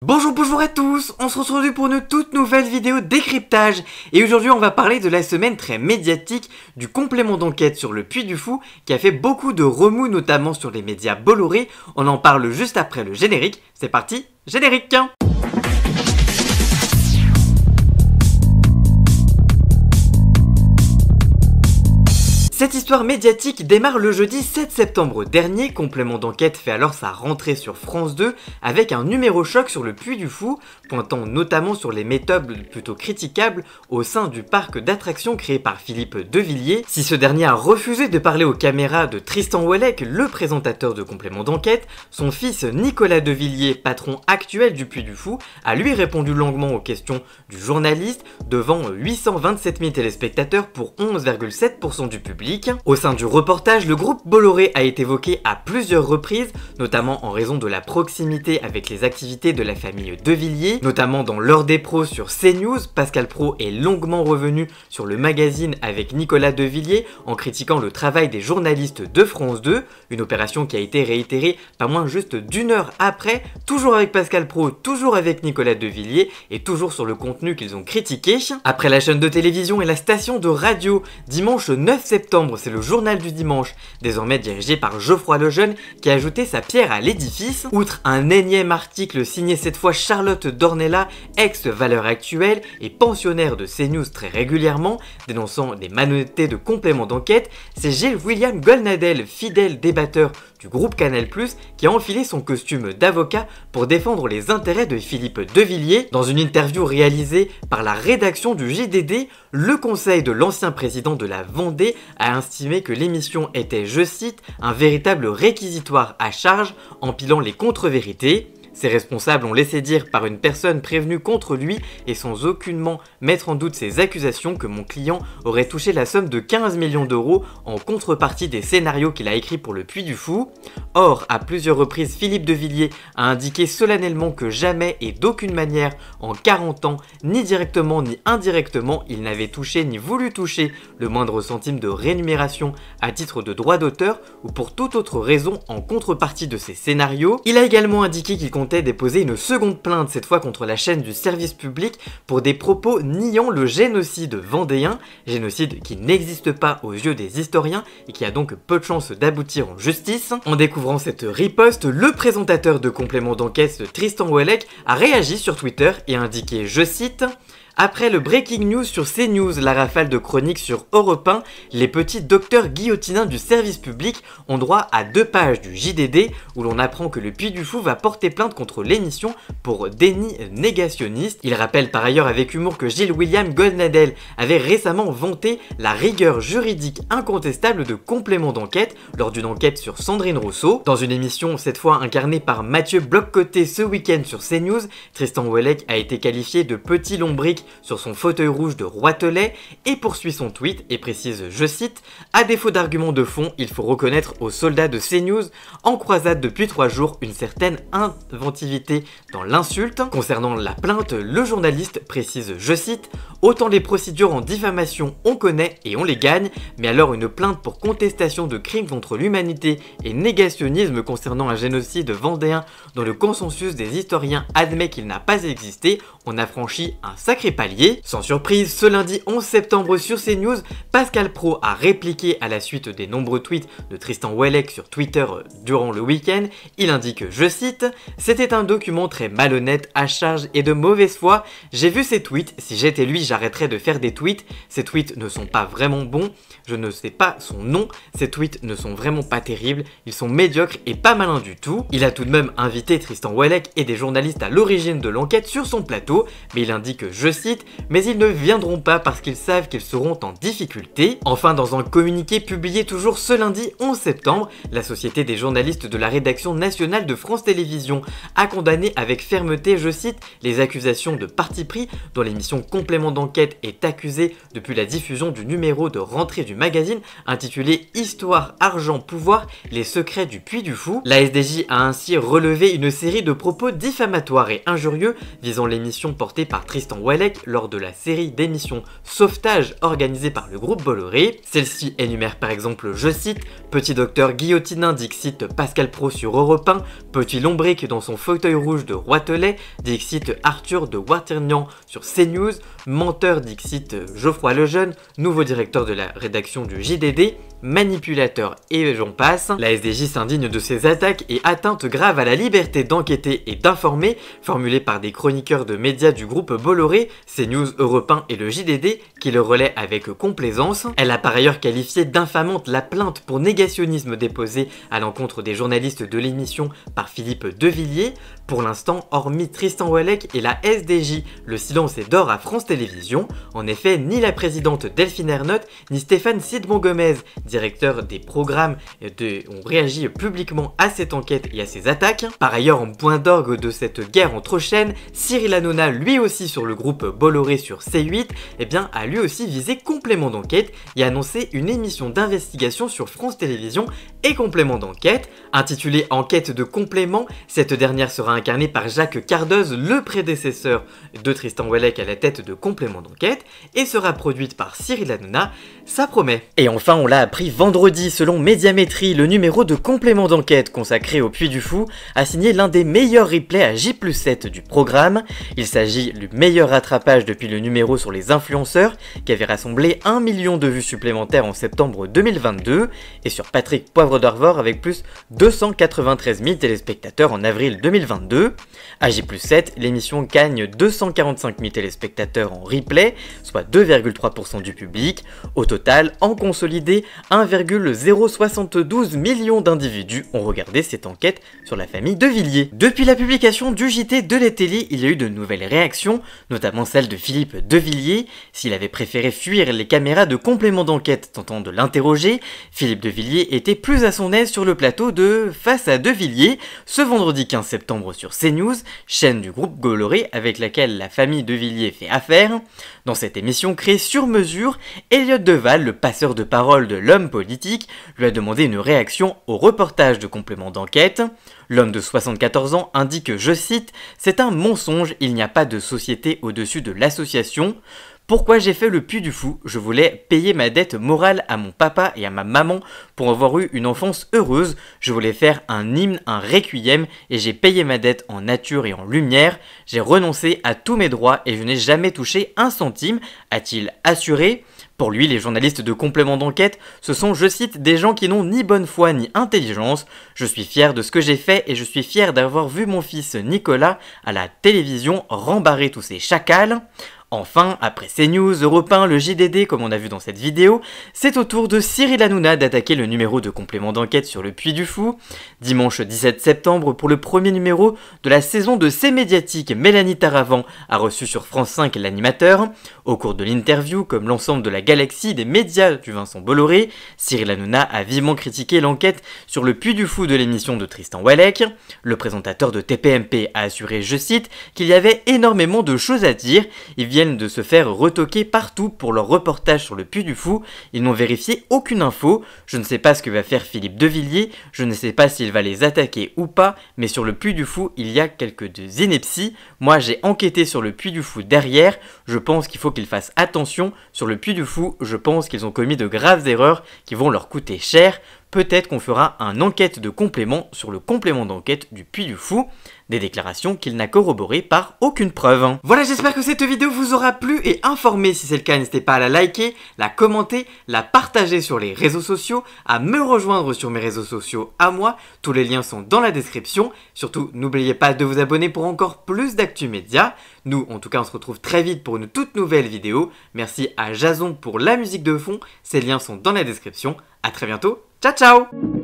Bonjour à tous, on se retrouve pour une toute nouvelle vidéo décryptage et aujourd'hui on va parler de la semaine très médiatique du complément d'enquête sur le Puy du Fou qui a fait beaucoup de remous notamment sur les médias Bolloré. On en parle juste après le générique, c'est parti, générique. Cette histoire médiatique démarre le jeudi 7 septembre dernier, complément d'enquête fait alors sa rentrée sur France 2 avec un numéro choc sur le Puy du Fou, pointant notamment sur les méthodes plutôt critiquables au sein du parc d'attractions créé par Philippe Devilliers. Si ce dernier a refusé de parler aux caméras de Tristan Ouellec, le présentateur de complément d'enquête, son fils Nicolas Devilliers, patron actuel du Puy du Fou, a lui répondu longuement aux questions du journaliste devant 827 000 téléspectateurs pour 11,7% du public. Au sein du reportage, le groupe Bolloré a été évoqué à plusieurs reprises, notamment en raison de la proximité avec les activités de la famille Devilliers, notamment dans l'heure des pros sur CNews. Pascal Praud est longuement revenu sur le magazine avec Nicolas Devilliers en critiquant le travail des journalistes de France 2, une opération qui a été réitérée pas moins juste d'une heure après, toujours avec Pascal Praud, toujours avec Nicolas Devilliers et toujours sur le contenu qu'ils ont critiqué. Après la chaîne de télévision et la station de radio, dimanche 9 septembre, c'est le journal du dimanche, désormais dirigé par Geoffroy Lejeune, qui a ajouté sa pierre à l'édifice. Outre un énième article signé cette fois Charlotte Dornelas, ex-Valeurs Actuelles et pensionnaire de CNews très régulièrement, dénonçant des malhonnêtetés de complément d'enquête, c'est Gilles William Goldnadel, fidèle débatteur du groupe Canal+, qui a enfilé son costume d'avocat pour défendre les intérêts de Philippe Devilliers. Dans une interview réalisée par la rédaction du JDD, le conseil de l'ancien président de la Vendée a estimé que l'émission était, je cite, un véritable réquisitoire à charge, empilant les contre-vérités. Ses responsables ont laissé dire par une personne prévenue contre lui et sans aucunement mettre en doute ses accusations que mon client aurait touché la somme de 15 millions d'euros en contrepartie des scénarios qu'il a écrits pour le Puy du Fou. Or, à plusieurs reprises, Philippe Devilliers a indiqué solennellement que jamais et d'aucune manière en 40 ans, ni directement ni indirectement, il n'avait touché ni voulu toucher le moindre centime de rémunération à titre de droit d'auteur ou pour toute autre raison en contrepartie de ses scénarios. Il a également indiqué qu'il comptait déposer une seconde plainte, cette fois contre la chaîne du service public, pour des propos niant le génocide vendéen, génocide qui n'existe pas aux yeux des historiens et qui a donc peu de chances d'aboutir en justice. En découvrant cette riposte, le présentateur de complément d'enquête Tristan Ouellec a réagi sur Twitter et a indiqué, je cite: après le breaking news sur CNews, la rafale de chroniques sur Europe 1, les petits docteurs guillotinins du service public ont droit à 2 pages du JDD où l'on apprend que le Puy du Fou va porter plainte contre l'émission pour déni négationniste. Il rappelle par ailleurs avec humour que Gilles William Goldnadel avait récemment vanté la rigueur juridique incontestable de complément d'enquête lors d'une enquête sur Sandrine Rousseau. Dans une émission cette fois incarnée par Mathieu Bloc-Côté ce week-end sur CNews, Tristan Ouellec a été qualifié de petit lombric sur son fauteuil rouge de Roitelet et poursuit son tweet et précise, je cite: à défaut d'arguments de fond, il faut reconnaître aux soldats de CNews en croisade depuis 3 jours une certaine inventivité dans l'insulte. Concernant la plainte, le journaliste précise, je cite: autant les procédures en diffamation on connaît et on les gagne, mais alors une plainte pour contestation de crimes contre l'humanité et négationnisme concernant un génocide vendéen dont le consensus des historiens admet qu'il n'a pas existé, on a franchi un sacré palier. Sans surprise, ce lundi 11 septembre sur CNews, Pascal Praud a répliqué à la suite des nombreux tweets de Tristan Ouellec sur Twitter durant le week-end. Il indique, je cite: c'était un document très malhonnête, à charge et de mauvaise foi. J'ai vu ces tweets, si j'étais lui j'arrêterais de faire des tweets. Ces tweets ne sont pas vraiment bons, je ne sais pas son nom, ces tweets ne sont vraiment pas terribles, ils sont médiocres et pas malins du tout. Il a tout de même invité Tristan Ouellec et des journalistes à l'origine de l'enquête sur son plateau, mais il indique, je cite: mais ils ne viendront pas parce qu'ils savent qu'ils seront en difficulté. Enfin, dans un communiqué publié toujours ce lundi 11 septembre, la Société des journalistes de la rédaction nationale de France Télévisions a condamné avec fermeté, je cite, les accusations de parti pris dont l'émission Complément d'enquête est accusée depuis la diffusion du numéro de rentrée du magazine intitulé Histoire, argent, pouvoir, les secrets du Puy du Fou. La SDJ a ainsi relevé une série de propos diffamatoires et injurieux visant l'émission portée par Tristan Ouellec Ouellec lors de la série d'émissions Sauvetage organisée par le groupe Bolloré. Celle-ci énumère par exemple, je cite, Petit docteur guillotinin dixit Pascal Praud sur Europe 1, Petit lombric dans son fauteuil rouge de Roitelet, dixit Arthur de Waternian sur CNews, menteur dixit Geoffroy Lejeune, nouveau directeur de la rédaction du JDD, manipulateur et j'en passe. La SDJ s'indigne de ces attaques et atteintes graves à la liberté d'enquêter et d'informer, formulées par des chroniqueurs de médias du groupe Bolloré, CNews, Europe 1 et le JDD, qui le relaient avec complaisance. Elle a par ailleurs qualifié d'infamante la plainte pour négationnisme déposée à l'encontre des journalistes de l'émission par Philippe Devilliers. Pour l'instant, hormis Tristan Ouellec et la SDJ, le silence est d'or à France Télévisions. En effet, ni la présidente Delphine Ernotte, ni Stéphane Sidbon-Gomez, directeur des programmes, ont réagi publiquement à cette enquête et à ces attaques. Par ailleurs, en point d'orgue de cette guerre entre chaînes, Cyril Hanouna, lui aussi sur le groupe Bolloré sur C8, a lui aussi visé Complément d'enquête et annoncé une émission d'investigation sur France Télévisions et Complément d'enquête. Intitulée Enquête de complément, cette dernière sera incarnée par Jacques Cardoz, le prédécesseur de Tristan Ouellec à la tête de Complément d'enquête, et sera produite par Cyril Hanouna, ça promet. Et enfin, on l'a appris vendredi, selon Médiamétrie, le numéro de Complément d'enquête consacré au Puy du Fou a signé l'un des meilleurs replays à J+7 du programme. Il s'agit du meilleur rattrapage depuis le numéro sur les influenceurs, qui avait rassemblé 1 million de vues supplémentaires en septembre 2022, et sur Patrick Poivre d'Arvor avec plus 293 000 téléspectateurs en avril 2022. À J+7, l'émission gagne 245 000 téléspectateurs en replay, soit 2,3% du public. Au total, en consolidé, 1,072 million d'individus ont regardé cette enquête sur la famille Devilliers. Depuis la publication du JT de l'Etélie, il y a eu de nouvelles réactions, notamment celle de Philippe Devilliers. S'il avait préféré fuir les caméras de Complément d'enquête tentant de l'interroger, Philippe Devilliers était plus à son aise sur le plateau de Face à Devilliers, ce vendredi 15 septembre sur CNews, chaîne du groupe Bolloré avec laquelle la famille Devilliers fait affaire. Dans cette émission créée sur mesure, Elliot Deval, le passeur de parole de l'homme politique, lui a demandé une réaction au reportage de Complément d'enquête. L'homme de 74 ans indique, je cite, « C'est un mensonge, il n'y a pas de société au-dessus de l'association. Pourquoi j'ai fait le Puy du Fou? Je voulais payer ma dette morale à mon papa et à ma maman pour avoir eu une enfance heureuse. Je voulais faire un hymne, un requiem et j'ai payé ma dette en nature et en lumière. J'ai renoncé à tous mes droits et je n'ai jamais touché un centime, a-t-il assuré. Pour lui, les journalistes de Complément d'enquête, ce sont, je cite, des gens qui n'ont ni bonne foi ni intelligence. Je suis fier de ce que j'ai fait et je suis fier d'avoir vu mon fils Nicolas à la télévision rembarrer tous ces chacals. Enfin, après CNews, Europe 1, le JDD comme on a vu dans cette vidéo, c'est au tour de Cyril Hanouna d'attaquer le numéro de Complément d'enquête sur le Puy du Fou. Dimanche 17 septembre, pour le premier numéro de la saison de C'est médiatique, Mélanie Taravant a reçu sur France 5 l'animateur. Au cours de l'interview, comme l'ensemble de la galaxie des médias du Vincent Bolloré, Cyril Hanouna a vivement critiqué l'enquête sur le Puy du Fou de l'émission de Tristan Ouellec. Le présentateur de TPMP a assuré, je cite, qu'il y avait énormément de choses à dire. Ils viennent de se faire retoquer partout pour leur reportage sur le Puy du Fou. Ils n'ont vérifié aucune info. Je ne sais pas ce que va faire Philippe Devilliers. Je ne sais pas s'il va les attaquer ou pas. Mais sur le Puy du Fou, il y a quelques inepties. Moi, j'ai enquêté sur le Puy du Fou derrière. Je pense qu'il faut qu'ils fassent attention. Sur le Puy du Fou, je pense qu'ils ont commis de graves erreurs qui vont leur coûter cher. Peut-être qu'on fera un enquête de complément sur le complément d'enquête du Puy du Fou. Des déclarations qu'il n'a corroborées par aucune preuve. Voilà, j'espère que cette vidéo vous aura plu et informé. Si c'est le cas, n'hésitez pas à la liker, la commenter, la partager sur les réseaux sociaux, à me rejoindre sur mes réseaux sociaux à moi. Tous les liens sont dans la description. Surtout, n'oubliez pas de vous abonner pour encore plus d'actu média. Nous, en tout cas, on se retrouve très vite pour une toute nouvelle vidéo. Merci à Jason pour la musique de fond. Ces liens sont dans la description. À très bientôt. Ciao, ciao!